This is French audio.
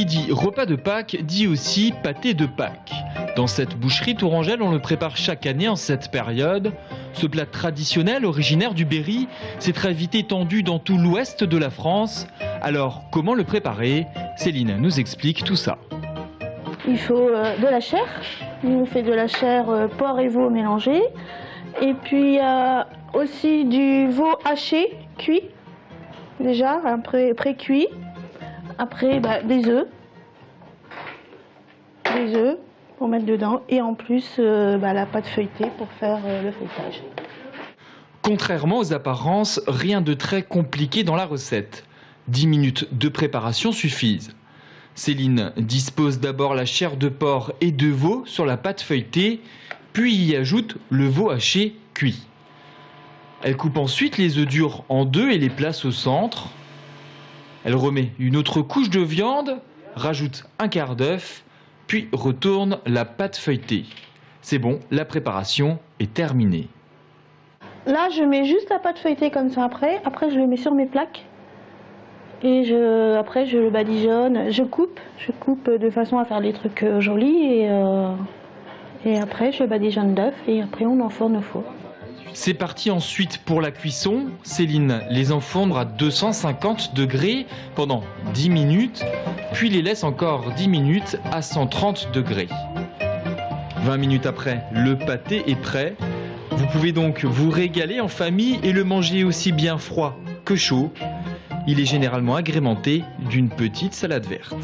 Qui dit repas de Pâques dit aussi pâté de Pâques. Dans cette boucherie tourangelle, on le prépare chaque année en cette période. Ce plat traditionnel, originaire du Berry, s'est très vite étendu dans tout l'ouest de la France. Alors, comment le préparer? Céline nous explique tout ça. Il faut de la chair. Nous, on fait de la chair porc et veau mélangés. Et puis aussi du veau haché, cuit, déjà, pré-cuit. Après, des œufs pour mettre dedans. Et en plus, la pâte feuilletée pour faire le feuilletage. Contrairement aux apparences, rien de très compliqué dans la recette. 10 minutes de préparation suffisent. Céline dispose d'abord la chair de porc et de veau sur la pâte feuilletée, puis y ajoute le veau haché cuit. Elle coupe ensuite les œufs durs en deux et les place au centre. Elle remet une autre couche de viande, rajoute un quart d'œuf, puis retourne la pâte feuilletée. C'est bon, la préparation est terminée. Là, je mets juste la pâte feuilletée comme ça après. Après, je le mets sur mes plaques. Et après, je le badigeonne. Je coupe de façon à faire des trucs jolis. Et après, je le badigeonne d'œuf. Et après, on enfourne au four. C'est parti ensuite pour la cuisson. Céline les enfourne à 250 degrés pendant 10 minutes, puis les laisse encore 10 minutes à 130 degrés. 20 minutes après, le pâté est prêt. Vous pouvez donc vous régaler en famille et le manger aussi bien froid que chaud. Il est généralement agrémenté d'une petite salade verte.